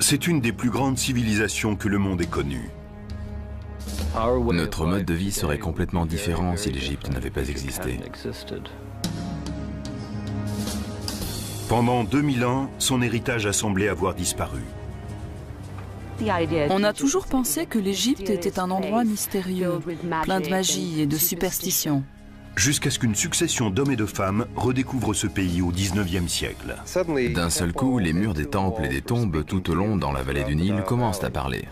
C'est une des plus grandes civilisations que le monde ait connue. Notre mode de vie serait complètement différent si l'Égypte n'avait pas existé. Pendant 2000 ans, son héritage a semblé avoir disparu. On a toujours pensé que l'Égypte était un endroit mystérieux, plein de magie et de superstitions. Jusqu'à ce qu'une succession d'hommes et de femmes redécouvre ce pays au XIXe siècle. D'un seul coup, les murs des temples et des tombes tout au long dans la vallée du Nil commencent à parler.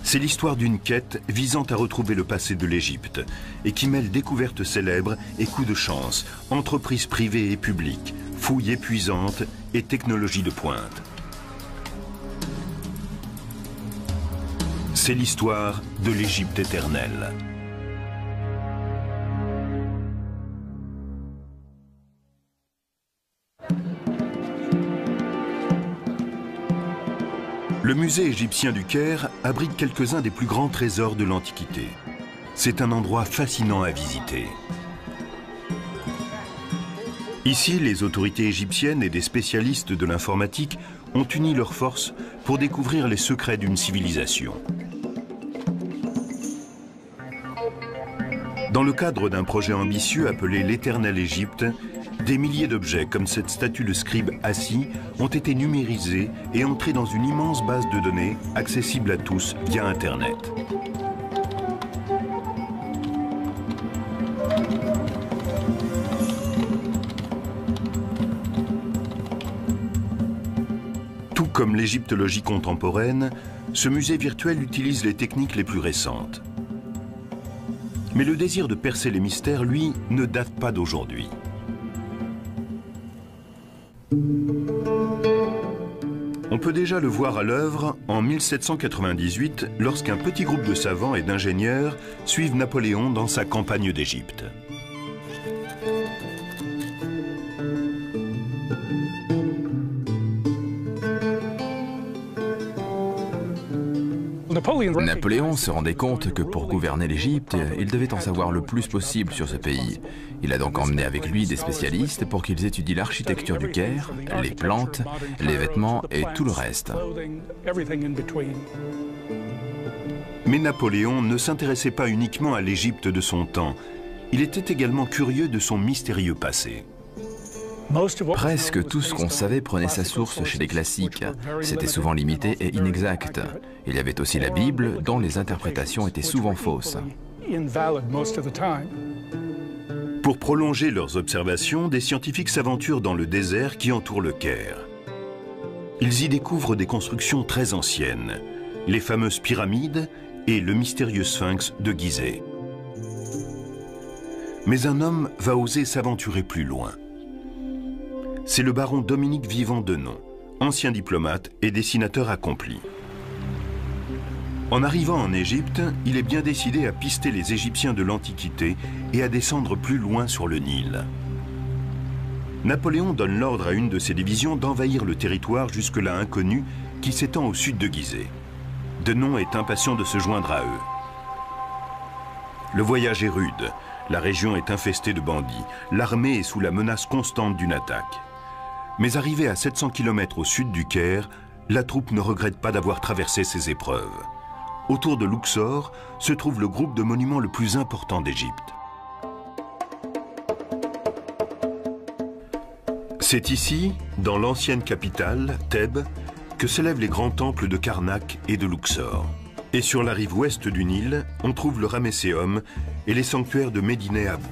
C'est l'histoire d'une quête visant à retrouver le passé de l'Égypte et qui mêle découvertes célèbres et coups de chance, entreprises privées et publiques, fouilles épuisantes et technologies de pointe. C'est l'histoire de l'Égypte éternelle. Le musée égyptien du Caire abrite quelques-uns des plus grands trésors de l'Antiquité. C'est un endroit fascinant à visiter. Ici, les autorités égyptiennes et des spécialistes de l'informatique ont uni leurs forces pour découvrir les secrets d'une civilisation. Dans le cadre d'un projet ambitieux appelé l'Éternelle Égypte, des milliers d'objets comme cette statue de scribe assis ont été numérisés et entrés dans une immense base de données accessible à tous via Internet. Tout comme l'égyptologie contemporaine, ce musée virtuel utilise les techniques les plus récentes. Mais le désir de percer les mystères, lui, ne date pas d'aujourd'hui. On peut déjà le voir à l'œuvre en 1798 lorsqu'un petit groupe de savants et d'ingénieurs suivent Napoléon dans sa campagne d'Égypte. Napoléon se rendait compte que pour gouverner l'Égypte, il devait en savoir le plus possible sur ce pays. Il a donc emmené avec lui des spécialistes pour qu'ils étudient l'architecture du Caire, les plantes, les vêtements et tout le reste. Mais Napoléon ne s'intéressait pas uniquement à l'Égypte de son temps. Il était également curieux de son mystérieux passé. Presque tout ce qu'on savait prenait sa source chez les classiques. C'était souvent limité et inexact. Il y avait aussi la Bible, dont les interprétations étaient souvent fausses. Pour prolonger leurs observations, des scientifiques s'aventurent dans le désert qui entoure le Caire. Ils y découvrent des constructions très anciennes, les fameuses pyramides et le mystérieux sphinx de Gizeh. Mais un homme va oser s'aventurer plus loin. C'est le baron Dominique Vivant Denon, ancien diplomate et dessinateur accompli. En arrivant en Égypte, il est bien décidé à pister les Égyptiens de l'Antiquité et à descendre plus loin sur le Nil. Napoléon donne l'ordre à une de ses divisions d'envahir le territoire jusque-là inconnu qui s'étend au sud de Gizeh. Denon est impatient de se joindre à eux. Le voyage est rude, la région est infestée de bandits, l'armée est sous la menace constante d'une attaque. Mais arrivé à 700 km au sud du Caire, la troupe ne regrette pas d'avoir traversé ces épreuves. Autour de Luxor se trouve le groupe de monuments le plus important d'Égypte. C'est ici, dans l'ancienne capitale, Thèbes, que s'élèvent les grands temples de Karnak et de Luxor. Et sur la rive ouest du Nil, on trouve le Ramesséum et les sanctuaires de Médine Abou.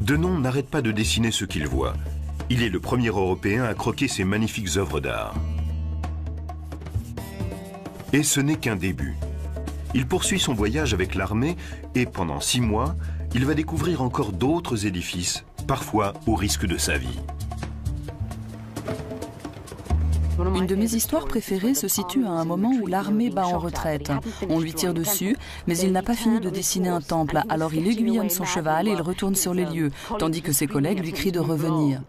Denon n'arrête pas de dessiner ce qu'il voit. Il est le premier Européen à croquer ces magnifiques œuvres d'art. Et ce n'est qu'un début. Il poursuit son voyage avec l'armée et pendant 6 mois, il va découvrir encore d'autres édifices, parfois au risque de sa vie. Une de mes histoires préférées se situe à un moment où l'armée bat en retraite. On lui tire dessus, mais il n'a pas fini de dessiner un temple. Alors il aiguillonne son cheval et il retourne sur les lieux, tandis que ses collègues lui crient de revenir.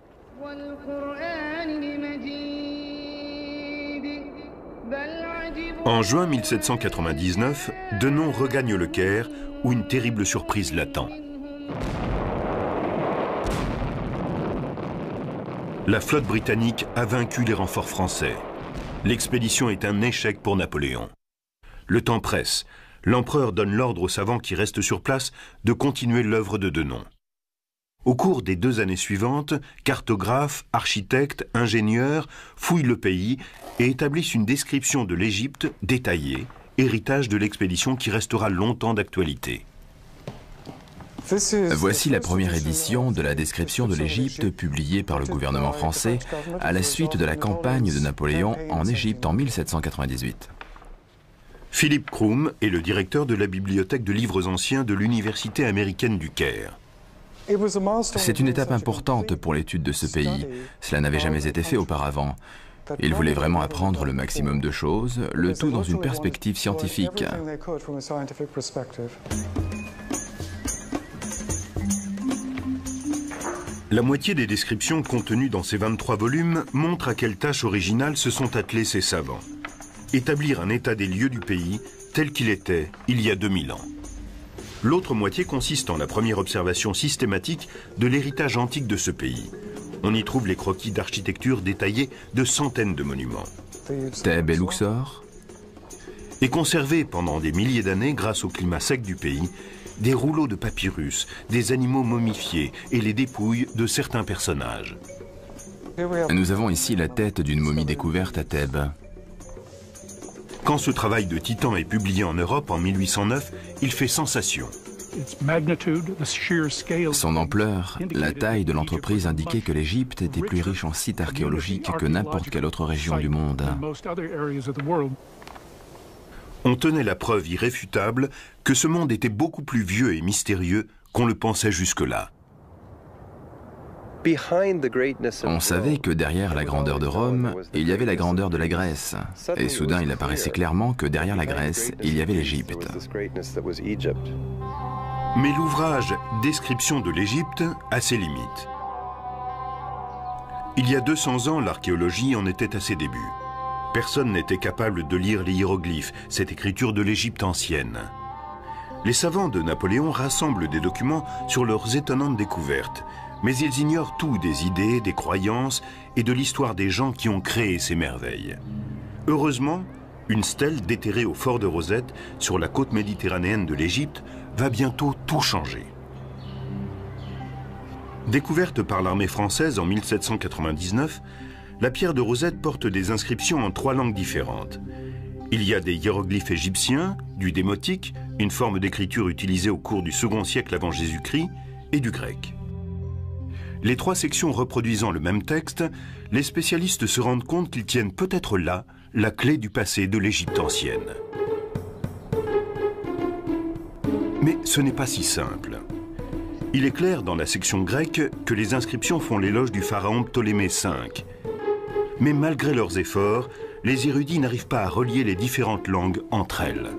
En juin 1799, Denon regagne le Caire, où une terrible surprise l'attend. La flotte britannique a vaincu les renforts français. L'expédition est un échec pour Napoléon. Le temps presse. L'empereur donne l'ordre aux savants qui restent sur place de continuer l'œuvre de Denon. Au cours des 2 années suivantes, cartographes, architectes, ingénieurs fouillent le pays et établissent une description de l'Égypte détaillée, héritage de l'expédition qui restera longtemps d'actualité. Voici la première édition de la description de l'Égypte publiée par le gouvernement français à la suite de la campagne de Napoléon en Égypte en 1798. Philippe Croom est le directeur de la bibliothèque de livres anciens de l'Université américaine du Caire. C'est une étape importante pour l'étude de ce pays. Cela n'avait jamais été fait auparavant. Il voulait vraiment apprendre le maximum de choses, le tout dans une perspective scientifique. La moitié des descriptions contenues dans ces 23 volumes montrent à quelle tâche originale se sont attelés ces savants. Établir un état des lieux du pays tel qu'il était il y a 2000 ans. L'autre moitié consiste en la première observation systématique de l'héritage antique de ce pays. On y trouve les croquis d'architecture détaillés de centaines de monuments. Thèbes et Luxor. Et conservés pendant des milliers d'années grâce au climat sec du pays, des rouleaux de papyrus, des animaux momifiés et les dépouilles de certains personnages. Nous avons ici la tête d'une momie découverte à Thèbes. Quand ce travail de titan est publié en Europe en 1809, il fait sensation. Son ampleur, la taille de l'entreprise indiquait que l'Égypte était plus riche en sites archéologiques que n'importe quelle autre région du monde. On tenait la preuve irréfutable que ce monde était beaucoup plus vieux et mystérieux qu'on le pensait jusque-là. On savait que derrière la grandeur de Rome, il y avait la grandeur de la Grèce. Et soudain, il apparaissait clairement que derrière la Grèce, il y avait l'Égypte. Mais l'ouvrage « Description de l'Égypte » a ses limites. Il y a 200 ans, l'archéologie en était à ses débuts. Personne n'était capable de lire les hiéroglyphes, cette écriture de l'Égypte ancienne. Les savants de Napoléon rassemblent des documents sur leurs étonnantes découvertes, mais ils ignorent tout des idées, des croyances et de l'histoire des gens qui ont créé ces merveilles. Heureusement, une stèle déterrée au fort de Rosette, sur la côte méditerranéenne de l'Égypte, va bientôt tout changer. Découverte par l'armée française en 1799, la pierre de Rosette porte des inscriptions en 3 langues différentes. Il y a des hiéroglyphes égyptiens, du démotique, une forme d'écriture utilisée au cours du second siècle avant Jésus-Christ, et du grec. Les 3 sections reproduisant le même texte, les spécialistes se rendent compte qu'ils tiennent peut-être là la clé du passé de l'Égypte ancienne. Mais ce n'est pas si simple. Il est clair dans la section grecque que les inscriptions font l'éloge du pharaon Ptolémée V. Mais malgré leurs efforts, les érudits n'arrivent pas à relier les différentes langues entre elles.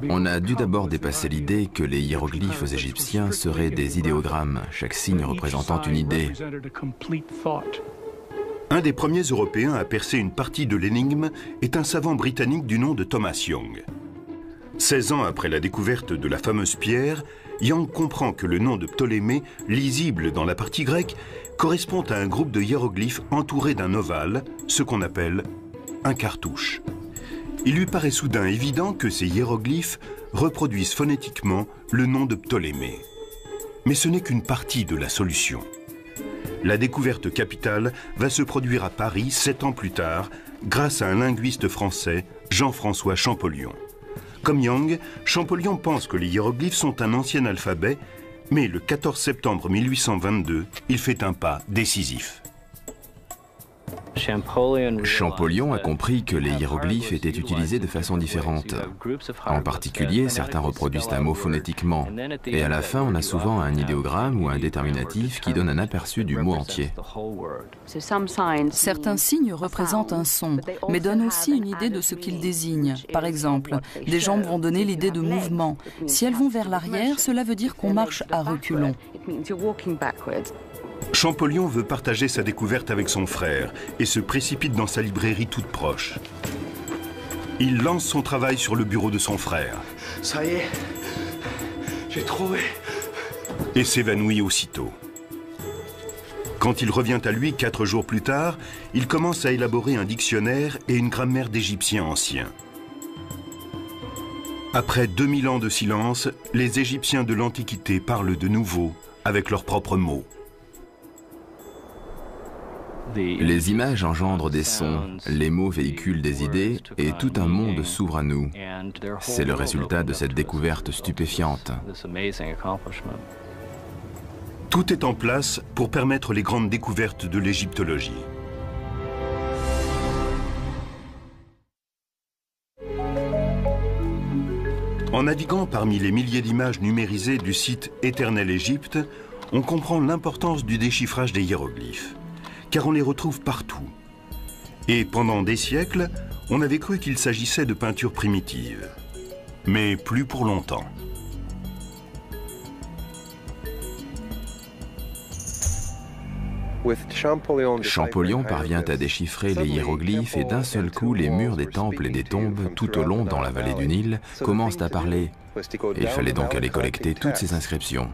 On a dû d'abord dépasser l'idée que les hiéroglyphes égyptiens seraient des idéogrammes, chaque signe représentant une idée. Un des premiers Européens à percer une partie de l'énigme est un savant britannique du nom de Thomas Young. 16 ans après la découverte de la fameuse pierre, Young comprend que le nom de Ptolémée, lisible dans la partie grecque, correspond à un groupe de hiéroglyphes entourés d'un ovale, ce qu'on appelle un cartouche. Il lui paraît soudain évident que ces hiéroglyphes reproduisent phonétiquement le nom de Ptolémée. Mais ce n'est qu'une partie de la solution. La découverte capitale va se produire à Paris 7 ans plus tard, grâce à un linguiste français, Jean-François Champollion. Comme Young, Champollion pense que les hiéroglyphes sont un ancien alphabet, mais le 14 septembre 1822, il fait un pas décisif. Champollion a compris que les hiéroglyphes étaient utilisés de façon différente. En particulier, certains reproduisent un mot phonétiquement, et à la fin, on a souvent un idéogramme ou un déterminatif qui donne un aperçu du mot entier. Certains signes représentent un son, mais donnent aussi une idée de ce qu'ils désignent. Par exemple, des jambes vont donner l'idée de mouvement. Si elles vont vers l'arrière, cela veut dire qu'on marche à reculons. Champollion veut partager sa découverte avec son frère et se précipite dans sa librairie toute proche. Il lance son travail sur le bureau de son frère. Ça y est, j'ai trouvé. Et s'évanouit aussitôt. Quand il revient à lui 4 jours plus tard, il commence à élaborer un dictionnaire et une grammaire d'égyptien ancien. Après 2000 ans de silence, les Égyptiens de l'Antiquité parlent de nouveau avec leurs propres mots. Les images engendrent des sons, les mots véhiculent des idées et tout un monde s'ouvre à nous. C'est le résultat de cette découverte stupéfiante. Tout est en place pour permettre les grandes découvertes de l'égyptologie. En naviguant parmi les milliers d'images numérisées du site Éternel Égypte, on comprend l'importance du déchiffrage des hiéroglyphes, car on les retrouve partout. Et pendant des siècles, on avait cru qu'il s'agissait de peintures primitives. Mais plus pour longtemps. Champollion parvient à déchiffrer les hiéroglyphes et d'un seul coup, les murs des temples et des tombes tout au long dans la vallée du Nil commencent à parler. Il fallait donc aller collecter toutes ces inscriptions.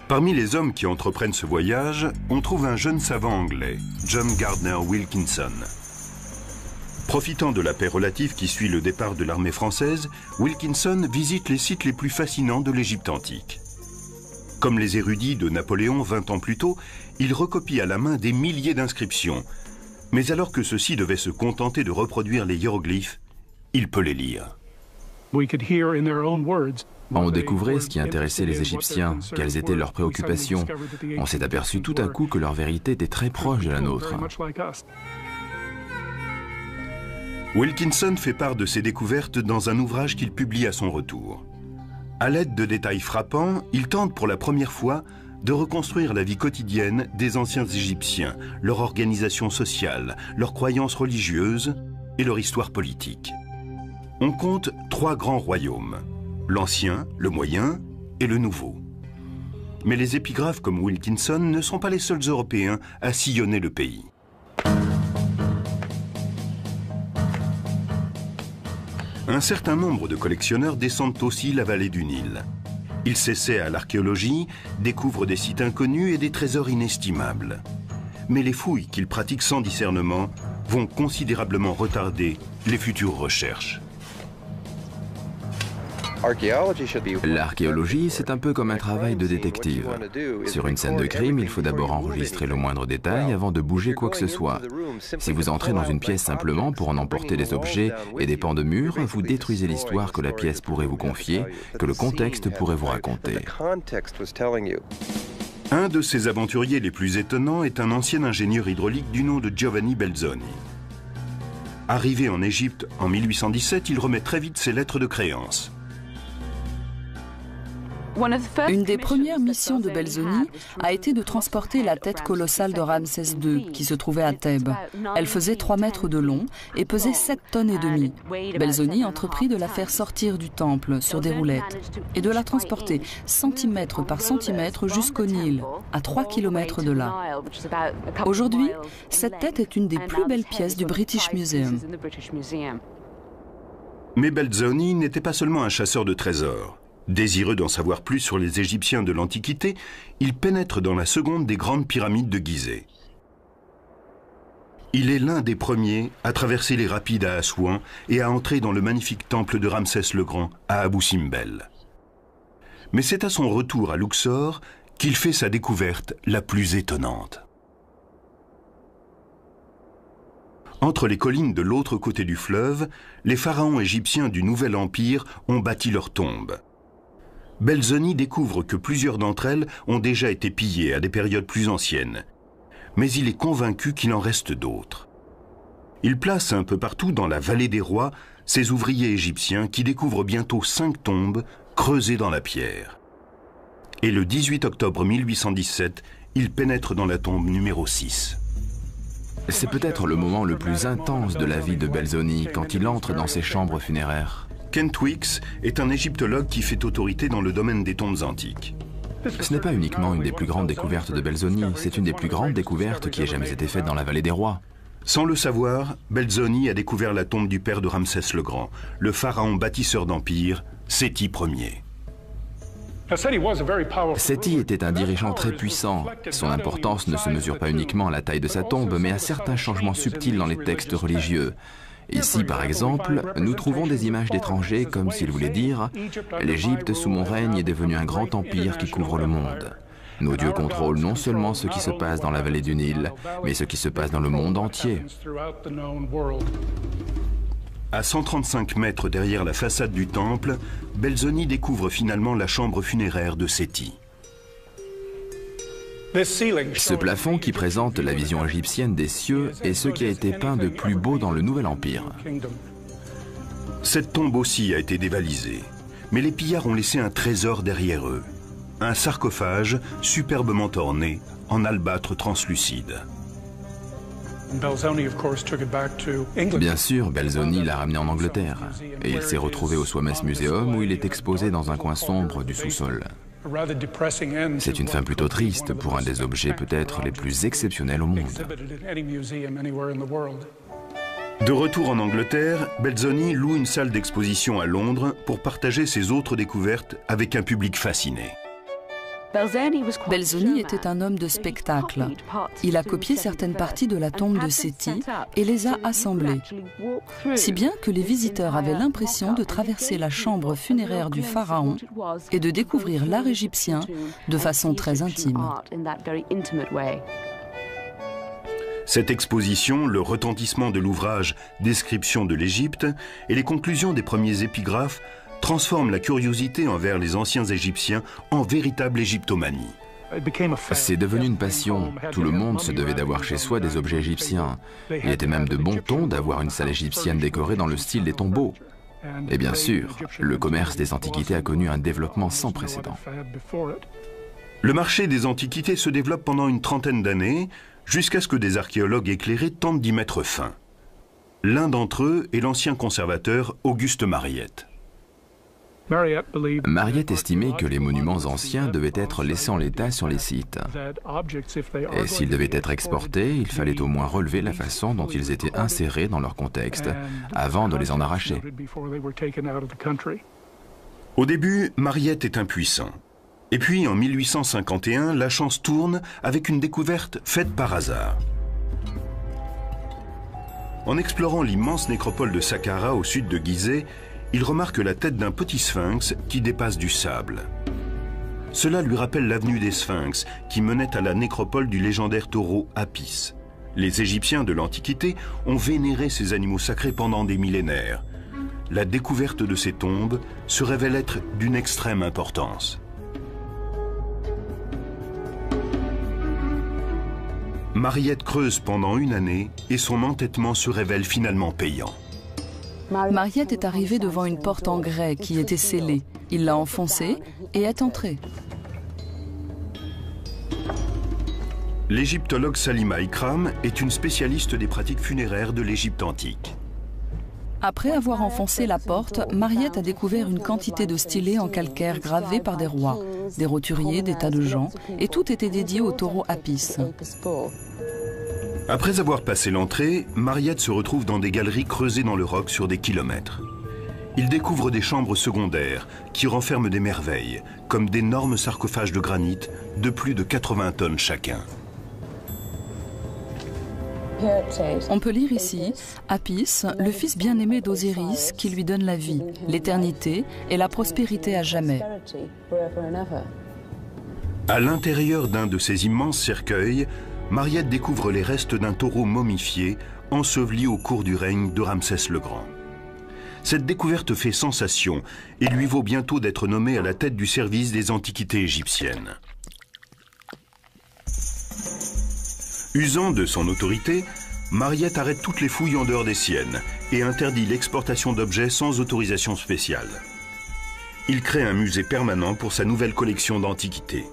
Parmi les hommes qui entreprennent ce voyage, on trouve un jeune savant anglais, John Gardner Wilkinson. Profitant de la paix relative qui suit le départ de l'armée française, Wilkinson visite les sites les plus fascinants de l'Égypte antique. Comme les érudits de Napoléon 20 ans plus tôt, il recopie à la main des milliers d'inscriptions. Mais alors que ceux-ci devaient se contenter de reproduire les hiéroglyphes, il peut les lire. On découvrait ce qui intéressait les Égyptiens, quelles étaient leurs préoccupations. On s'est aperçu tout à coup que leur vérité était très proche de la nôtre. Wilkinson fait part de ses découvertes dans un ouvrage qu'il publie à son retour. À l'aide de détails frappants, il tente pour la première fois de reconstruire la vie quotidienne des anciens Égyptiens, leur organisation sociale, leurs croyances religieuses et leur histoire politique. On compte 3 grands royaumes, l'Ancien, le Moyen et le Nouveau. Mais les épigraphes comme Wilkinson ne sont pas les seuls Européens à sillonner le pays. Un certain nombre de collectionneurs descendent aussi la vallée du Nil. Ils s'essaient à l'archéologie, découvrent des sites inconnus et des trésors inestimables. Mais les fouilles qu'ils pratiquent sans discernement vont considérablement retarder les futures recherches. L'archéologie, c'est un peu comme un travail de détective. Sur une scène de crime, il faut d'abord enregistrer le moindre détail avant de bouger quoi que ce soit. Si vous entrez dans une pièce simplement pour en emporter des objets et des pans de mur, vous détruisez l'histoire que la pièce pourrait vous confier, que le contexte pourrait vous raconter. Un de ces aventuriers les plus étonnants est un ancien ingénieur hydraulique du nom de Giovanni Belzoni. Arrivé en Égypte en 1817, il remet très vite ses lettres de créance. Une des premières missions de Belzoni a été de transporter la tête colossale de Ramsès II, qui se trouvait à Thèbes. Elle faisait 3 mètres de long et pesait 7,5 tonnes. Belzoni entreprit de la faire sortir du temple sur des roulettes et de la transporter centimètre par centimètre jusqu'au Nil, à 3 km de là. Aujourd'hui, cette tête est une des plus belles pièces du British Museum. Mais Belzoni n'était pas seulement un chasseur de trésors. Désireux d'en savoir plus sur les Égyptiens de l'Antiquité, il pénètre dans la seconde des grandes pyramides de Gizeh. Il est l'un des premiers à traverser les rapides à Assouan et à entrer dans le magnifique temple de Ramsès le Grand à Abou Simbel. Mais c'est à son retour à Luxor qu'il fait sa découverte la plus étonnante. Entre les collines de l'autre côté du fleuve, les pharaons égyptiens du Nouvel Empire ont bâti leurs tombes. Belzoni découvre que plusieurs d'entre elles ont déjà été pillées à des périodes plus anciennes. Mais il est convaincu qu'il en reste d'autres. Il place un peu partout dans la vallée des rois ses ouvriers égyptiens qui découvrent bientôt 5 tombes creusées dans la pierre. Et le 18 octobre 1817, il pénètre dans la tombe numéro 6. C'est peut-être le moment le plus intense de la vie de Belzoni quand il entre dans ses chambres funéraires. Kent Weeks est un égyptologue qui fait autorité dans le domaine des tombes antiques. Ce n'est pas uniquement une des plus grandes découvertes de Belzoni, c'est une des plus grandes découvertes qui ait jamais été faite dans la vallée des rois. Sans le savoir, Belzoni a découvert la tombe du père de Ramsès le Grand, le pharaon bâtisseur d'empire, Séti Ier. Seti était un dirigeant très puissant. Son importance ne se mesure pas uniquement à la taille de sa tombe, mais à certains changements subtils dans les textes religieux. Ici, par exemple, nous trouvons des images d'étrangers comme s'il voulait dire « L'Égypte sous mon règne est devenue un grand empire qui couvre le monde. Nos dieux contrôlent non seulement ce qui se passe dans la vallée du Nil, mais ce qui se passe dans le monde entier. » À 135 mètres derrière la façade du temple, Belzoni découvre finalement la chambre funéraire de Seti. Ce plafond qui présente la vision égyptienne des cieux est ce qui a été peint de plus beau dans le Nouvel Empire. Cette tombe aussi a été dévalisée, mais les pillards ont laissé un trésor derrière eux. Un sarcophage superbement orné en albâtre translucide. Bien sûr, Belzoni l'a ramené en Angleterre et il s'est retrouvé au Soames Museum où il est exposé dans un coin sombre du sous-sol. C'est une fin plutôt triste pour un des objets peut-être les plus exceptionnels au monde. De retour en Angleterre, Belzoni loue une salle d'exposition à Londres pour partager ses autres découvertes avec un public fasciné. Belzoni était un homme de spectacle. Il a copié certaines parties de la tombe de Seti et les a assemblées, si bien que les visiteurs avaient l'impression de traverser la chambre funéraire du pharaon et de découvrir l'art égyptien de façon très intime. Cette exposition, le retentissement de l'ouvrage « Description de l'Égypte » et les conclusions des premiers épigraphes transforme la curiosité envers les anciens Égyptiens en véritable égyptomanie. C'est devenu une passion. Tout le monde se devait d'avoir chez soi des objets égyptiens. Il était même de bon ton d'avoir une salle égyptienne décorée dans le style des tombeaux. Et bien sûr, le commerce des antiquités a connu un développement sans précédent. Le marché des antiquités se développe pendant une trentaine d'années, jusqu'à ce que des archéologues éclairés tentent d'y mettre fin. L'un d'entre eux est l'ancien conservateur Auguste Mariette. Mariette estimait que les monuments anciens devaient être laissés en l'état sur les sites. Et s'ils devaient être exportés, il fallait au moins relever la façon dont ils étaient insérés dans leur contexte avant de les en arracher. Au début, Mariette est impuissant. Et puis, en 1851, la chance tourne avec une découverte faite par hasard. En explorant l'immense nécropole de Saqqara au sud de Gizeh, il remarque la tête d'un petit sphinx qui dépasse du sable. Cela lui rappelle l'avenue des Sphinx qui menait à la nécropole du légendaire taureau Apis. Les Égyptiens de l'Antiquité ont vénéré ces animaux sacrés pendant des millénaires. La découverte de ces tombes se révèle être d'une extrême importance. Mariette creuse pendant une année et son entêtement se révèle finalement payant. Mariette est arrivée devant une porte en grès qui était scellée. Il l'a enfoncée et est entré. L'égyptologue Salima Ikram est une spécialiste des pratiques funéraires de l'Égypte antique. Après avoir enfoncé la porte, Mariette a découvert une quantité de stylés en calcaire gravés par des rois, des roturiers, des tas de gens, et tout était dédié au taureau Apis. Après avoir passé l'entrée, Mariette se retrouve dans des galeries creusées dans le roc sur des kilomètres. Il découvre des chambres secondaires qui renferment des merveilles, comme d'énormes sarcophages de granit de plus de 80 tonnes chacun. On peut lire ici Apis, le fils bien-aimé d'Osiris qui lui donne la vie, l'éternité et la prospérité à jamais. À l'intérieur d'un de ces immenses cercueils, Mariette découvre les restes d'un taureau momifié enseveli au cours du règne de Ramsès le Grand. Cette découverte fait sensation et lui vaut bientôt d'être nommé à la tête du service des antiquités égyptiennes. Usant de son autorité, Mariette arrête toutes les fouilles en dehors des siennes et interdit l'exportation d'objets sans autorisation spéciale. Il crée un musée permanent pour sa nouvelle collection d'antiquités.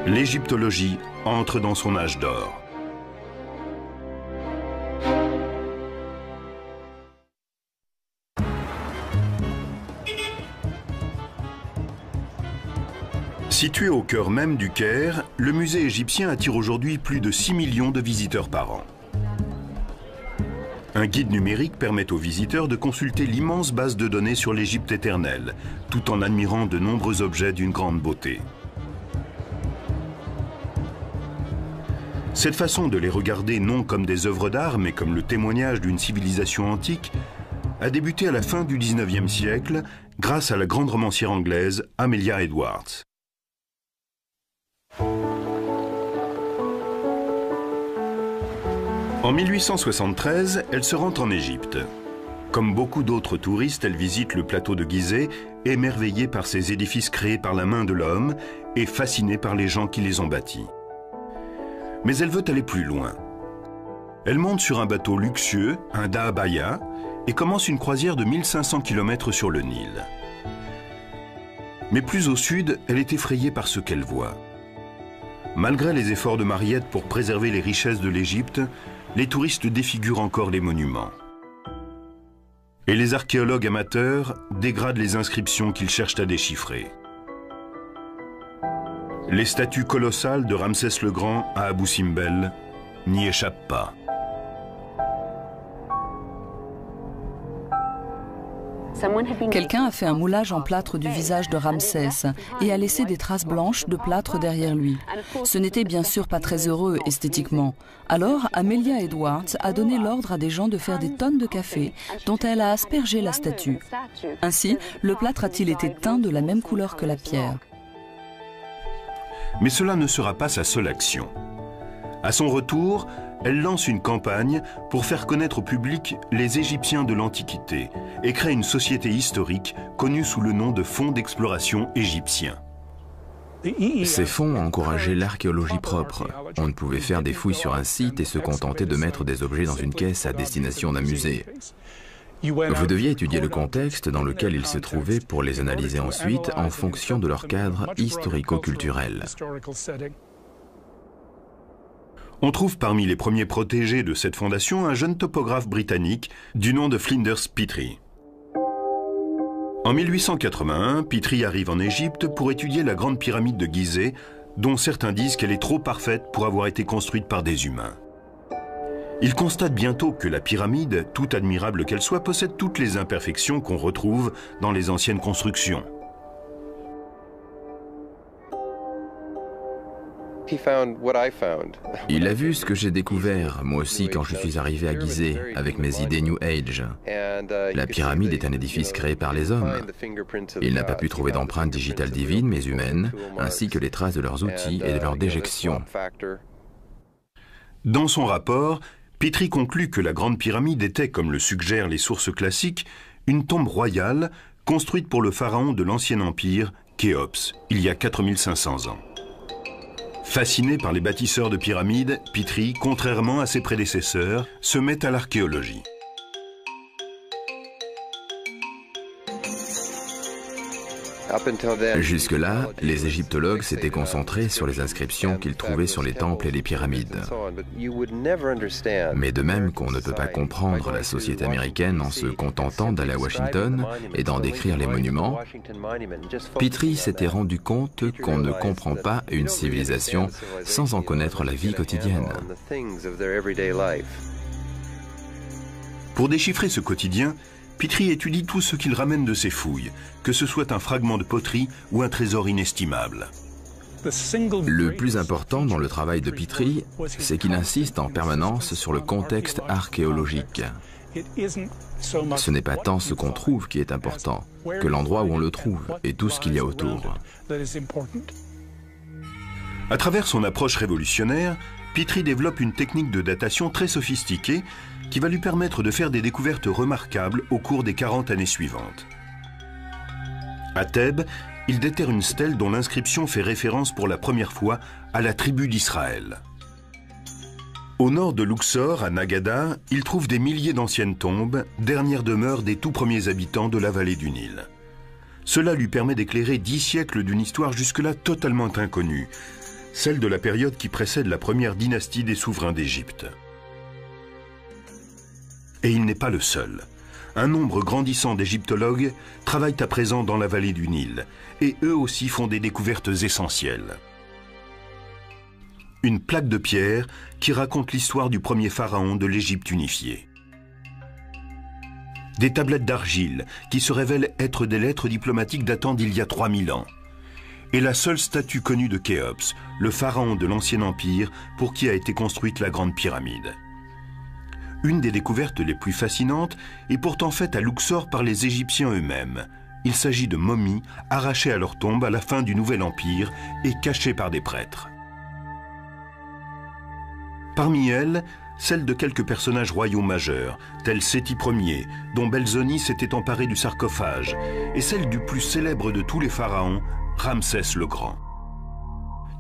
L'égyptologie entre dans son âge d'or. Situé au cœur même du Caire, le musée égyptien attire aujourd'hui plus de 6 millions de visiteurs par an. Un guide numérique permet aux visiteurs de consulter l'immense base de données sur l'Égypte éternelle, tout en admirant de nombreux objets d'une grande beauté. Cette façon de les regarder non comme des œuvres d'art, mais comme le témoignage d'une civilisation antique, a débuté à la fin du XIXe siècle grâce à la grande romancière anglaise Amelia Edwards. En 1873, elle se rend en Égypte. Comme beaucoup d'autres touristes, elle visite le plateau de Gizeh, émerveillée par ces édifices créés par la main de l'homme et fascinée par les gens qui les ont bâtis. Mais elle veut aller plus loin. Elle monte sur un bateau luxueux, un dahabaya, et commence une croisière de 1500 km sur le Nil. Mais plus au sud, elle est effrayée par ce qu'elle voit. Malgré les efforts de Mariette pour préserver les richesses de l'Égypte, les touristes défigurent encore les monuments. Et les archéologues amateurs dégradent les inscriptions qu'ils cherchent à déchiffrer. Les statues colossales de Ramsès le Grand à Abou Simbel n'y échappent pas. Quelqu'un a fait un moulage en plâtre du visage de Ramsès et a laissé des traces blanches de plâtre derrière lui. Ce n'était bien sûr pas très heureux esthétiquement. Alors, Amelia Edwards a donné l'ordre à des gens de faire des tonnes de café dont elle a aspergé la statue. Ainsi, le plâtre a-t-il été teint de la même couleur que la pierre. Mais cela ne sera pas sa seule action. À son retour, elle lance une campagne pour faire connaître au public les Égyptiens de l'Antiquité et crée une société historique connue sous le nom de Fonds d'exploration égyptien. Ces fonds encourageaient l'archéologie propre. On ne pouvait faire des fouilles sur un site et se contenter de mettre des objets dans une caisse à destination d'un musée. Vous deviez étudier le contexte dans lequel ils se trouvaient pour les analyser ensuite en fonction de leur cadre historico-culturel. On trouve parmi les premiers protégés de cette fondation un jeune topographe britannique du nom de Flinders Petrie. En 1881, Petrie arrive en Égypte pour étudier la grande pyramide de Gizeh, dont certains disent qu'elle est trop parfaite pour avoir été construite par des humains. Il constate bientôt que la pyramide, toute admirable qu'elle soit, possède toutes les imperfections qu'on retrouve dans les anciennes constructions. Il a vu ce que j'ai découvert, moi aussi, quand je suis arrivé à Gizeh, avec mes idées New Age. La pyramide est un édifice créé par les hommes. Il n'a pas pu trouver d'empreintes digitales divines, mais humaines, ainsi que les traces de leurs outils et de leurs déjections. Dans son rapport, Petrie conclut que la Grande Pyramide était, comme le suggèrent les sources classiques, une tombe royale construite pour le pharaon de l'Ancien Empire, Khéops, il y a 4500 ans. Fasciné par les bâtisseurs de pyramides, Petrie, contrairement à ses prédécesseurs, se met à l'archéologie. Jusque-là, les égyptologues s'étaient concentrés sur les inscriptions qu'ils trouvaient sur les temples et les pyramides. Mais de même qu'on ne peut pas comprendre la société américaine en se contentant d'aller à Washington et d'en décrire les monuments, Petrie s'était rendu compte qu'on ne comprend pas une civilisation sans en connaître la vie quotidienne. Pour déchiffrer ce quotidien, Petrie étudie tout ce qu'il ramène de ses fouilles, que ce soit un fragment de poterie ou un trésor inestimable. Le plus important dans le travail de Petrie, c'est qu'il insiste en permanence sur le contexte archéologique. Ce n'est pas tant ce qu'on trouve qui est important, que l'endroit où on le trouve et tout ce qu'il y a autour. À travers son approche révolutionnaire, Petrie développe une technique de datation très sophistiquée qui va lui permettre de faire des découvertes remarquables au cours des 40 années suivantes. À Thèbes, il déterre une stèle dont l'inscription fait référence pour la première fois à la tribu d'Israël. Au nord de Luxor, à Nagada, il trouve des milliers d'anciennes tombes, dernières demeures des tout premiers habitants de la vallée du Nil. Cela lui permet d'éclairer 10 siècles d'une histoire jusque-là totalement inconnue, celle de la période qui précède la première dynastie des souverains d'Égypte. Et il n'est pas le seul. Un nombre grandissant d'égyptologues travaillent à présent dans la vallée du Nil, et eux aussi font des découvertes essentielles. Une plaque de pierre qui raconte l'histoire du premier pharaon de l'Égypte unifiée. Des tablettes d'argile qui se révèlent être des lettres diplomatiques datant d'il y a 3000 ans. Et la seule statue connue de Khéops, le pharaon de l'Ancien Empire pour qui a été construite la Grande Pyramide. Une des découvertes les plus fascinantes est pourtant faite à Luxor par les Égyptiens eux-mêmes. Il s'agit de momies arrachées à leur tombe à la fin du Nouvel Empire et cachées par des prêtres. Parmi elles, celle de quelques personnages royaux majeurs, tels Séti Ier, dont Belzoni s'était emparé du sarcophage, et celle du plus célèbre de tous les pharaons, Ramsès le Grand.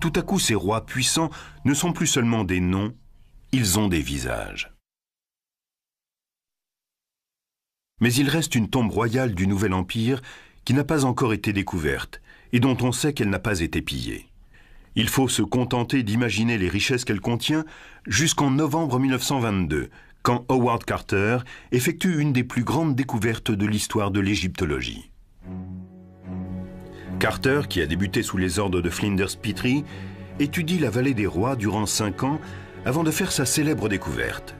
Tout à coup, ces rois puissants ne sont plus seulement des noms, ils ont des visages. Mais il reste une tombe royale du Nouvel Empire qui n'a pas encore été découverte et dont on sait qu'elle n'a pas été pillée. Il faut se contenter d'imaginer les richesses qu'elle contient jusqu'en novembre 1922, quand Howard Carter effectue une des plus grandes découvertes de l'histoire de l'égyptologie. Carter, qui a débuté sous les ordres de Flinders Petrie, étudie la vallée des rois durant 5 ans avant de faire sa célèbre découverte.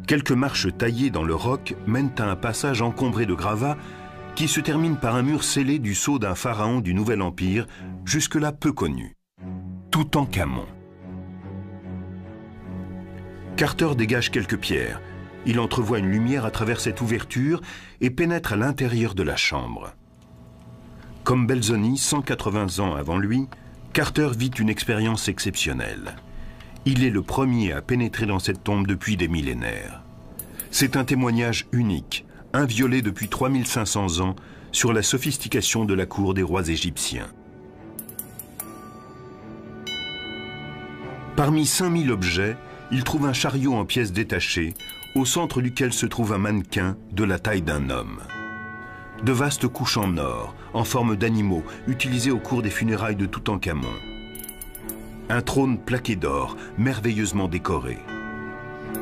Quelques marches taillées dans le roc mènent à un passage encombré de gravats qui se termine par un mur scellé du sceau d'un pharaon du Nouvel Empire, jusque-là peu connu, Toutankhamon. Carter dégage quelques pierres. Il entrevoit une lumière à travers cette ouverture et pénètre à l'intérieur de la chambre. Comme Belzoni, 180 ans avant lui, Carter vit une expérience exceptionnelle. Il est le premier à pénétrer dans cette tombe depuis des millénaires. C'est un témoignage unique, inviolé depuis 3500 ans, sur la sophistication de la cour des rois égyptiens. Parmi 5000 objets, il trouve un chariot en pièces détachées, au centre duquel se trouve un mannequin de la taille d'un homme. De vastes couches en or, en forme d'animaux, utilisées au cours des funérailles de Toutankhamon. Un trône plaqué d'or, merveilleusement décoré.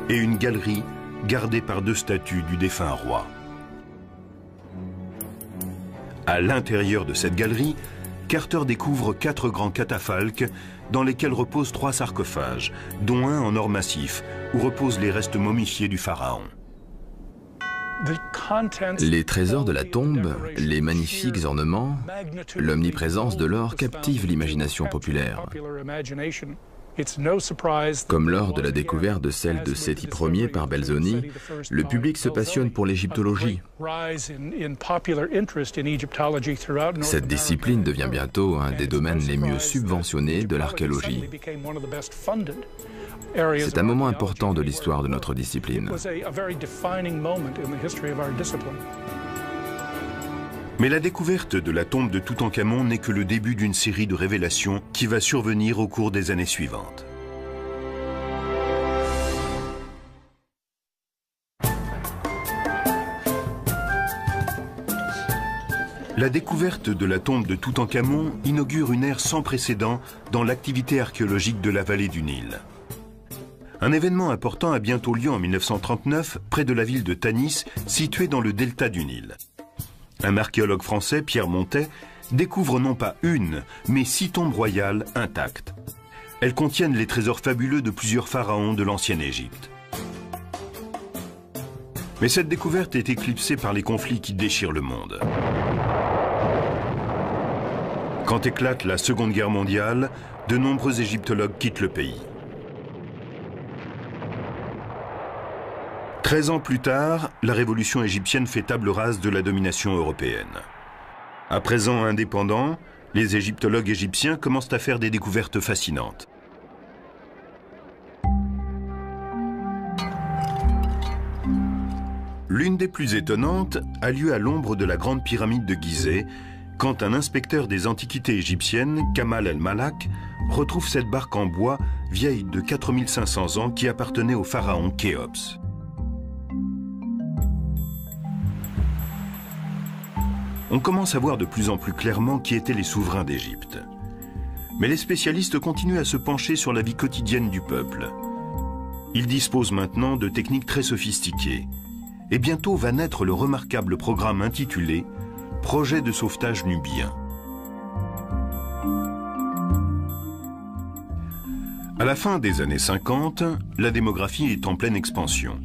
Et une galerie gardée par 2 statues du défunt roi. À l'intérieur de cette galerie, Carter découvre 4 grands catafalques dans lesquels reposent 3 sarcophages, dont un en or massif, où reposent les restes momifiés du pharaon. Les trésors de la tombe, les magnifiques ornements, l'omniprésence de l'or captivent l'imagination populaire. Comme lors de la découverte de celle de Séti Ier par Belzoni, le public se passionne pour l'égyptologie. Cette discipline devient bientôt un des domaines les mieux subventionnés de l'archéologie. C'est un moment important de l'histoire de notre discipline. Mais la découverte de la tombe de Toutankhamon n'est que le début d'une série de révélations qui va survenir au cours des années suivantes. La découverte de la tombe de Toutankhamon inaugure une ère sans précédent dans l'activité archéologique de la vallée du Nil. Un événement important a bientôt lieu en 1939 près de la ville de Tanis, située dans le delta du Nil. Un archéologue français, Pierre Montet, découvre non pas une, mais 6 tombes royales intactes. Elles contiennent les trésors fabuleux de plusieurs pharaons de l'ancienne Égypte. Mais cette découverte est éclipsée par les conflits qui déchirent le monde. Quand éclate la Seconde Guerre mondiale, de nombreux égyptologues quittent le pays. 13 ans plus tard, la révolution égyptienne fait table rase de la domination européenne. À présent indépendants, les égyptologues égyptiens commencent à faire des découvertes fascinantes. L'une des plus étonnantes a lieu à l'ombre de la Grande Pyramide de Gizeh, quand un inspecteur des antiquités égyptiennes, Kamal el-Malak, retrouve cette barque en bois vieille de 4500 ans qui appartenait au pharaon Khéops. On commence à voir de plus en plus clairement qui étaient les souverains d'Égypte. Mais les spécialistes continuent à se pencher sur la vie quotidienne du peuple. Ils disposent maintenant de techniques très sophistiquées. Et bientôt va naître le remarquable programme intitulé « Projet de sauvetage nubien ». À la fin des années 50, la démographie est en pleine expansion.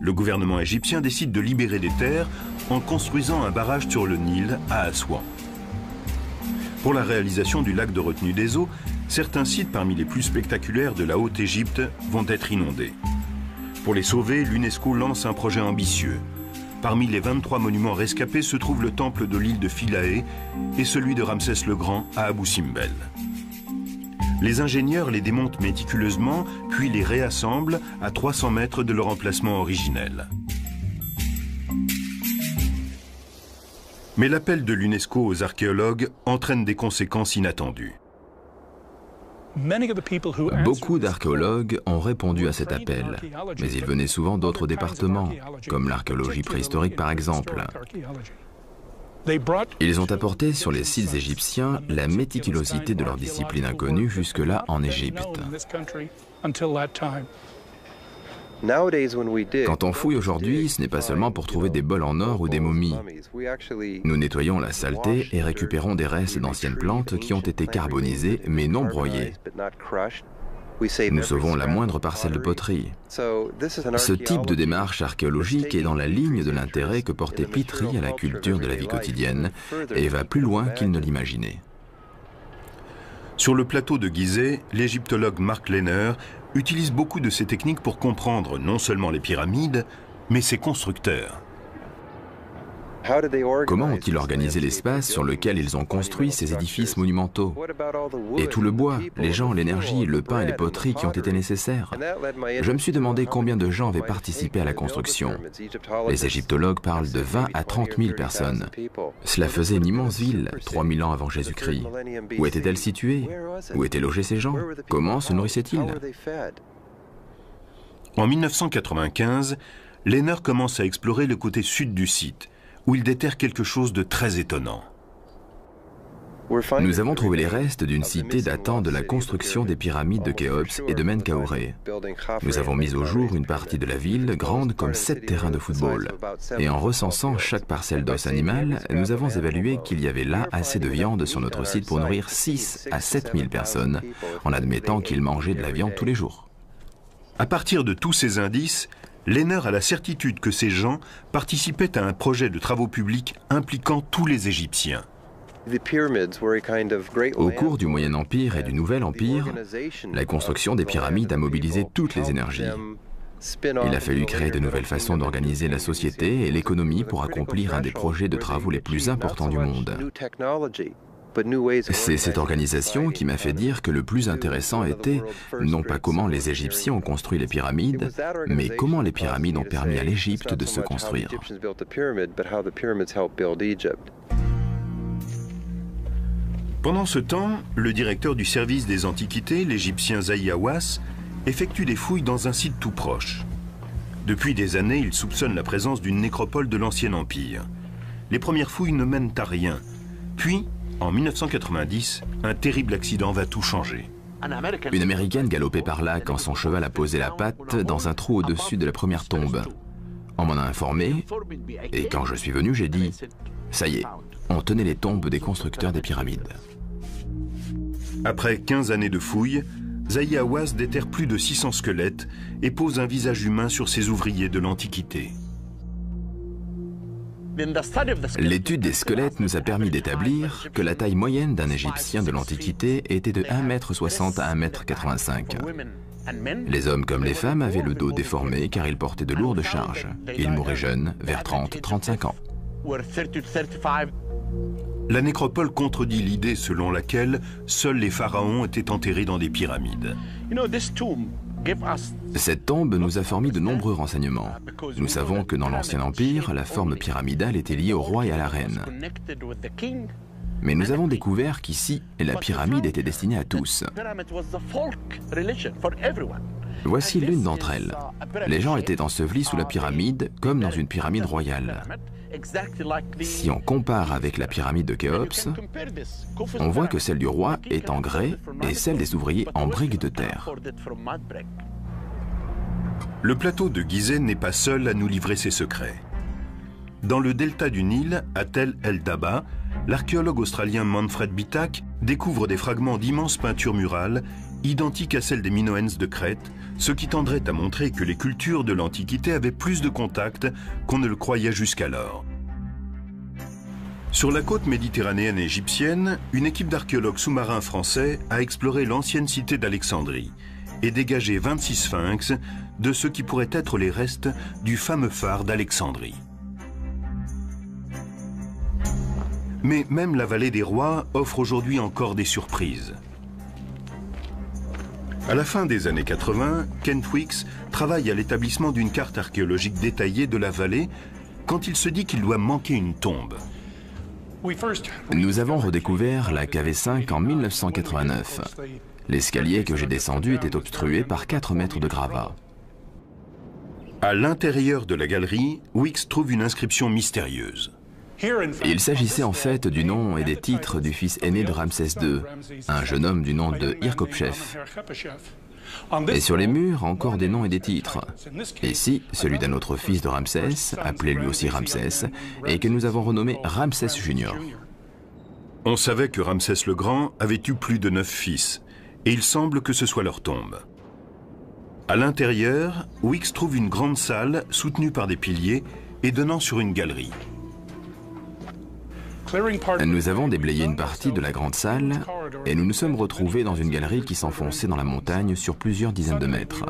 le gouvernement égyptien décide de libérer les terres en construisant un barrage sur le Nil à Aswan. Pour la réalisation du lac de retenue des eaux, certains sites parmi les plus spectaculaires de la Haute-Égypte vont être inondés. Pour les sauver, l'UNESCO lance un projet ambitieux. Parmi les 23 monuments rescapés se trouve le temple de l'île de Philae et celui de Ramsès le Grand à Abou Simbel. Les ingénieurs les démontent méticuleusement, puis les réassemblent à 300 mètres de leur emplacement originel. Mais l'appel de l'UNESCO aux archéologues entraîne des conséquences inattendues. Beaucoup d'archéologues ont répondu à cet appel, mais ils venaient souvent d'autres départements, comme l'archéologie préhistorique par exemple. Ils ont apporté sur les sites égyptiens la méticulosité de leur discipline inconnue jusque-là en Égypte. Quand on fouille aujourd'hui, ce n'est pas seulement pour trouver des bols en or ou des momies. Nous nettoyons la saleté et récupérons des restes d'anciennes plantes qui ont été carbonisées mais non broyées. Nous sauvons la moindre parcelle de poterie. Ce type de démarche archéologique est dans la ligne de l'intérêt que portait Petrie à la culture de la vie quotidienne et va plus loin qu'il ne l'imaginait. Sur le plateau de Gizeh, l'égyptologue Mark Lehner utilise beaucoup de ces techniques pour comprendre non seulement les pyramides, mais ses constructeurs. Comment ont-ils organisé l'espace sur lequel ils ont construit ces édifices monumentaux? Et tout le bois, les gens, l'énergie, le pain et les poteries qui ont été nécessaires? Je me suis demandé combien de gens avaient participé à la construction. Les égyptologues parlent de 20 à 30 000 personnes. Cela faisait une immense ville, 3000 ans avant Jésus-Christ. Où était-elle située? Où étaient logés ces gens? Comment se nourrissaient-ils? En 1995, Lehner commence à explorer le côté sud du site, où il déterre quelque chose de très étonnant. Nous avons trouvé les restes d'une cité datant de la construction des pyramides de Khéops et de Menkaure. Nous avons mis au jour une partie de la ville grande comme 7 terrains de football. Et en recensant chaque parcelle d'os animal, nous avons évalué qu'il y avait là assez de viande sur notre site pour nourrir 6 à 7 000 personnes, en admettant qu'ils mangeaient de la viande tous les jours. À partir de tous ces indices, Lehner a la certitude que ces gens participaient à un projet de travaux publics impliquant tous les Égyptiens. Au cours du Moyen Empire et du Nouvel Empire, la construction des pyramides a mobilisé toutes les énergies. Il a fallu créer de nouvelles façons d'organiser la société et l'économie pour accomplir un des projets de travaux les plus importants du monde. C'est cette organisation qui m'a fait dire que le plus intéressant était non pas comment les Égyptiens ont construit les pyramides, mais comment les pyramides ont permis à l'Égypte de se construire. Pendant ce temps, le directeur du service des antiquités, l'Égyptien Zahi Hawass, effectue des fouilles dans un site tout proche. Depuis des années, il soupçonne la présence d'une nécropole de l'Ancien Empire. Les premières fouilles ne mènent à rien. Puis, en 1990, un terrible accident va tout changer. Une Américaine galopait par là quand son cheval a posé la patte dans un trou au-dessus de la première tombe. On m'en a informé, et quand je suis venu, j'ai dit « Ça y est, on tenait les tombes des constructeurs des pyramides ». Après 15 années de fouilles, Zahi Hawass déterre plus de 600 squelettes et pose un visage humain sur ces ouvriers de l'Antiquité. L'étude des squelettes nous a permis d'établir que la taille moyenne d'un Égyptien de l'Antiquité était de 1,60 m à 1,85 m. Les hommes comme les femmes avaient le dos déformé car ils portaient de lourdes charges. Ils mouraient jeunes, vers 30-35 ans. La nécropole contredit l'idée selon laquelle seuls les pharaons étaient enterrés dans des pyramides. Cette tombe nous a fourni de nombreux renseignements. Nous savons que dans l'Ancien Empire, la forme pyramidale était liée au roi et à la reine. Mais nous avons découvert qu'ici, la pyramide était destinée à tous. Voici l'une d'entre elles. Les gens étaient ensevelis sous la pyramide, comme dans une pyramide royale. Si on compare avec la pyramide de Khéops, on voit que celle du roi est en grès et celle des ouvriers en briques de terre. Le plateau de Gizeh n'est pas seul à nous livrer ses secrets. Dans le delta du Nil, à Tel el-Daba, l'archéologue australien Manfred Bitak découvre des fragments d'immenses peintures murales identiques à celles des Minoens de Crète, ce qui tendrait à montrer que les cultures de l'Antiquité avaient plus de contacts qu'on ne le croyait jusqu'alors. Sur la côte méditerranéenne égyptienne, une équipe d'archéologues sous-marins français a exploré l'ancienne cité d'Alexandrie et dégagé 26 sphinx de ce qui pourrait être les restes du fameux phare d'Alexandrie. Mais même la vallée des rois offre aujourd'hui encore des surprises. À la fin des années 80, Kent Weeks travaille à l'établissement d'une carte archéologique détaillée de la vallée quand il se dit qu'il doit manquer une tombe. Nous avons redécouvert la KV5 en 1989. L'escalier que j'ai descendu était obstrué par 4 mètres de gravats. À l'intérieur de la galerie, Weeks trouve une inscription mystérieuse. Il s'agissait en fait du nom et des titres du fils aîné de Ramsès II, un jeune homme du nom de Hirkopchef. Et sur les murs, encore des noms et des titres. Ici, celui d'un autre fils de Ramsès, appelé lui aussi Ramsès, et que nous avons renommé Ramsès Junior. On savait que Ramsès le Grand avait eu plus de 9 fils, et il semble que ce soit leur tombe. À l'intérieur, Weeks trouve une grande salle soutenue par des piliers et donnant sur une galerie. Nous avons déblayé une partie de la grande salle et nous nous sommes retrouvés dans une galerie qui s'enfonçait dans la montagne sur plusieurs dizaines de mètres.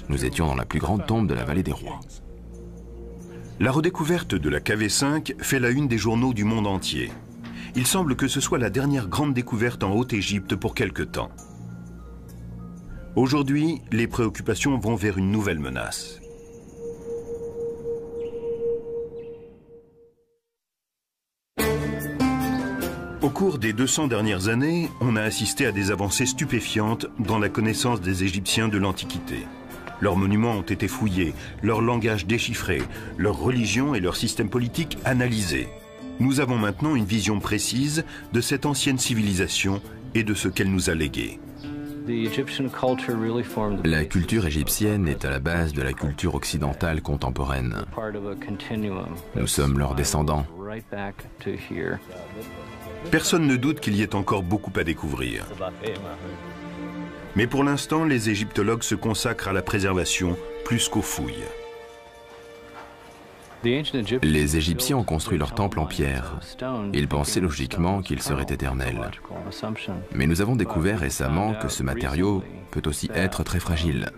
Nous étions dans la plus grande tombe de la vallée des rois. La redécouverte de la KV5 fait la une des journaux du monde entier. Il semble que ce soit la dernière grande découverte en Haute-Égypte pour quelque temps. Aujourd'hui, les préoccupations vont vers une nouvelle menace. Au cours des 200 dernières années, on a assisté à des avancées stupéfiantes dans la connaissance des Égyptiens de l'Antiquité. Leurs monuments ont été fouillés, leur langage déchiffré, leur religion et leur système politique analysés. Nous avons maintenant une vision précise de cette ancienne civilisation et de ce qu'elle nous a légué. La culture égyptienne est à la base de la culture occidentale contemporaine. Nous sommes leurs descendants. Personne ne doute qu'il y ait encore beaucoup à découvrir. Mais pour l'instant, les égyptologues se consacrent à la préservation plus qu'aux fouilles. Les Égyptiens ont construit leur temple en pierre. Ils pensaient logiquement qu'il serait éternel. Mais nous avons découvert récemment que ce matériau peut aussi être très fragile.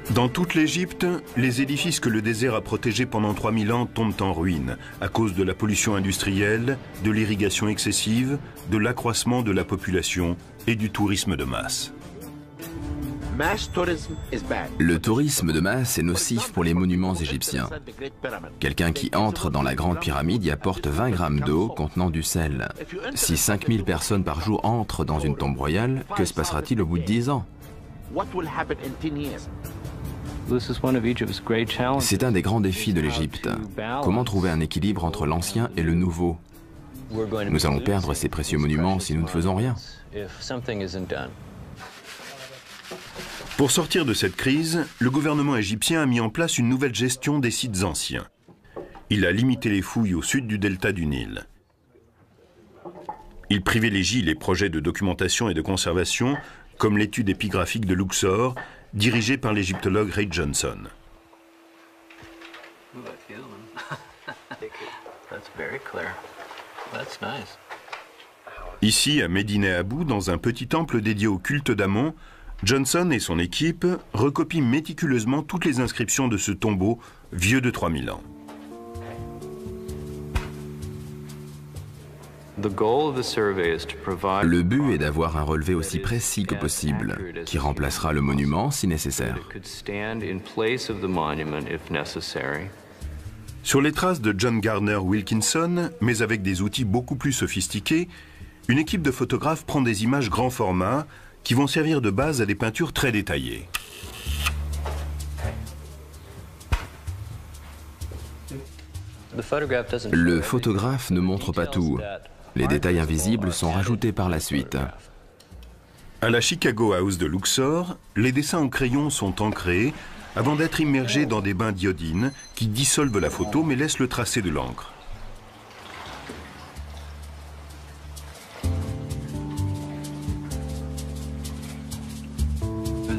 Dans toute l'Égypte, les édifices que le désert a protégés pendant 3000 ans tombent en ruine à cause de la pollution industrielle, de l'irrigation excessive, de l'accroissement de la population et du tourisme de masse. Le tourisme de masse est nocif pour les monuments égyptiens. Quelqu'un qui entre dans la grande pyramide y apporte 20 grammes d'eau contenant du sel. Si 5000 personnes par jour entrent dans une tombe royale, que se passera-t-il au bout de 10 ans ? C'est un des grands défis de l'Égypte. Comment trouver un équilibre entre l'ancien et le nouveau ? Nous allons perdre ces précieux monuments si nous ne faisons rien. Pour sortir de cette crise, le gouvernement égyptien a mis en place une nouvelle gestion des sites anciens. Il a limité les fouilles au sud du delta du Nil. Il privilégie les projets de documentation et de conservation, comme l'étude épigraphique de Luxor, dirigée par l'égyptologue Ray Johnson. Ici, à Médine Abou, dans un petit temple dédié au culte d'Amon, Johnson et son équipe recopient méticuleusement toutes les inscriptions de ce tombeau vieux de 3000 ans. Le but est d'avoir un relevé aussi précis que possible, qui remplacera le monument si nécessaire. Sur les traces de John Gardner Wilkinson, mais avec des outils beaucoup plus sophistiqués, une équipe de photographes prend des images grand format qui vont servir de base à des peintures très détaillées. Le photographe ne montre pas tout. Les détails invisibles sont rajoutés par la suite. À la Chicago House de Luxor, les dessins en crayon sont ancrés avant d'être immergés dans des bains d'iodine qui dissolvent la photo mais laissent le tracé de l'encre.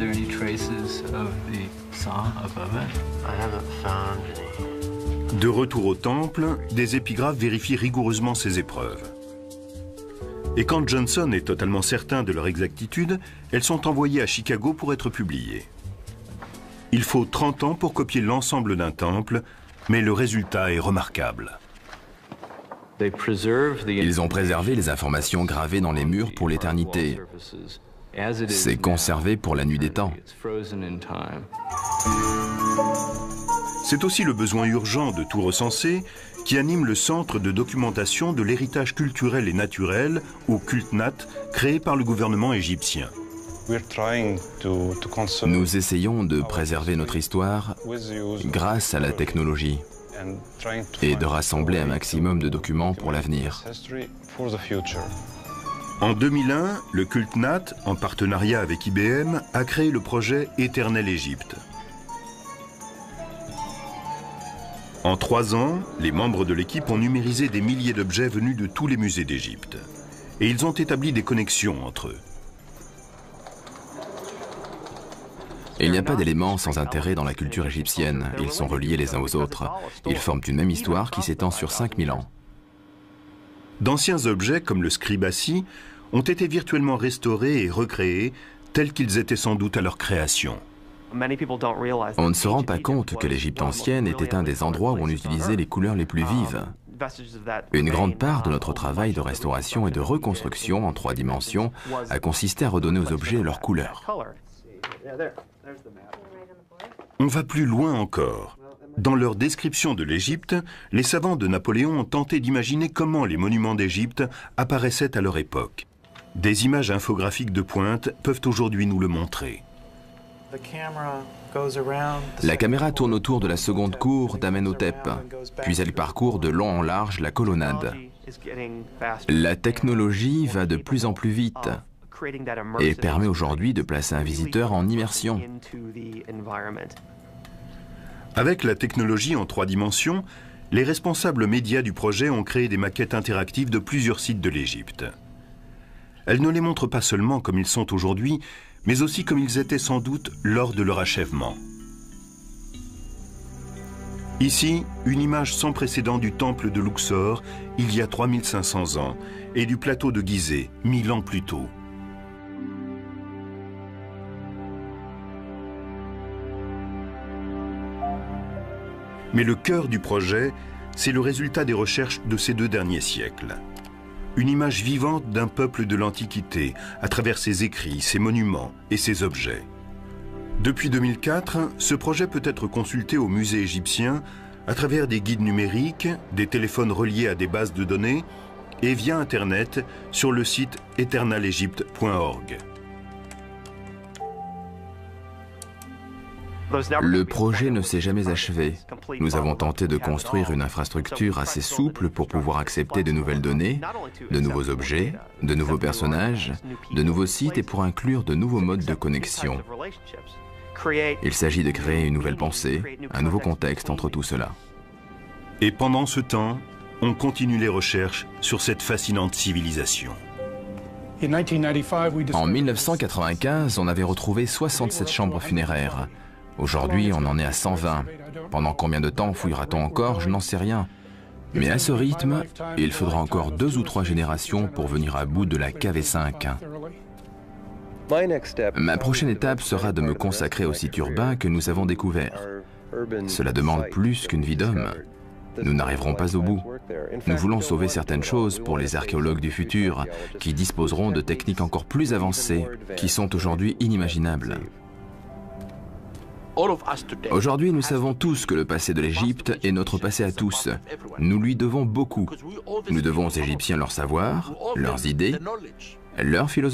there any traces of the saw above it? I haven't found any. De retour au temple, des épigraphes vérifient rigoureusement ces épreuves. Et quand Johnson est totalement certain de leur exactitude, elles sont envoyées à Chicago pour être publiées. Il faut 30 ans pour copier l'ensemble d'un temple, mais le résultat est remarquable. Ils ont préservé les informations gravées dans les murs pour l'éternité. C'est conservé pour la nuit des temps. C'est aussi le besoin urgent de tout recenser qui anime le Centre de documentation de l'héritage culturel et naturel, ou CULTNAT, créé par le gouvernement égyptien. Nous essayons de préserver notre histoire grâce à la technologie et de rassembler un maximum de documents pour l'avenir. En 2001, le CULTNAT, en partenariat avec IBM, a créé le projet Éternel Égypte. En 3 ans, les membres de l'équipe ont numérisé des milliers d'objets venus de tous les musées d'Égypte. Et ils ont établi des connexions entre eux. Il n'y a pas d'éléments sans intérêt dans la culture égyptienne. Ils sont reliés les uns aux autres. Ils forment une même histoire qui s'étend sur 5000 ans. D'anciens objets, comme le scribassi, ont été virtuellement restaurés et recréés, tels qu'ils étaient sans doute à leur création. On ne se rend pas compte que l'Égypte ancienne était un des endroits où on utilisait les couleurs les plus vives. Une grande part de notre travail de restauration et de reconstruction en 3 dimensions a consisté à redonner aux objets leur couleur. On va plus loin encore. Dans leur description de l'Égypte, les savants de Napoléon ont tenté d'imaginer comment les monuments d'Égypte apparaissaient à leur époque. Des images infographiques de pointe peuvent aujourd'hui nous le montrer. La caméra tourne autour de la seconde cour d'Amenhotep, puis elle parcourt de long en large la colonnade. La technologie va de plus en plus vite et permet aujourd'hui de placer un visiteur en immersion. Avec la technologie en 3 dimensions, les responsables médias du projet ont créé des maquettes interactives de plusieurs sites de l'Égypte. Elles ne les montrent pas seulement comme ils sont aujourd'hui, mais aussi comme ils étaient sans doute lors de leur achèvement. Ici, une image sans précédent du temple de Luxor, il y a 3500 ans, et du plateau de Gizeh, 1000 ans plus tôt. Mais le cœur du projet, c'est le résultat des recherches de ces 2 derniers siècles. Une image vivante d'un peuple de l'Antiquité, à travers ses écrits, ses monuments et ses objets. Depuis 2004, ce projet peut être consulté au musée égyptien à travers des guides numériques, des téléphones reliés à des bases de données et via Internet sur le site eternalegypte.org. Le projet ne s'est jamais achevé. Nous avons tenté de construire une infrastructure assez souple pour pouvoir accepter de nouvelles données, de nouveaux objets, de nouveaux personnages, de nouveaux sites et pour inclure de nouveaux modes de connexion. Il s'agit de créer une nouvelle pensée, un nouveau contexte entre tout cela. Et pendant ce temps, on continue les recherches sur cette fascinante civilisation. En 1995, on avait retrouvé 67 chambres funéraires. Aujourd'hui, on en est à 120. Pendant combien de temps fouillera-t-on encore? Je n'en sais rien. Mais à ce rythme, il faudra encore 2 ou 3 générations pour venir à bout de la KV5. Ma prochaine étape sera de me consacrer aux sites urbains que nous avons découverts. Cela demande plus qu'une vie d'homme. Nous n'arriverons pas au bout. Nous voulons sauver certaines choses pour les archéologues du futur, qui disposeront de techniques encore plus avancées, qui sont aujourd'hui inimaginables. Aujourd'hui, nous savons tous que le passé de l'Égypte est notre passé à tous. Nous lui devons beaucoup. Nous devons aux Égyptiens leur savoir, leurs idées, leur philosophie.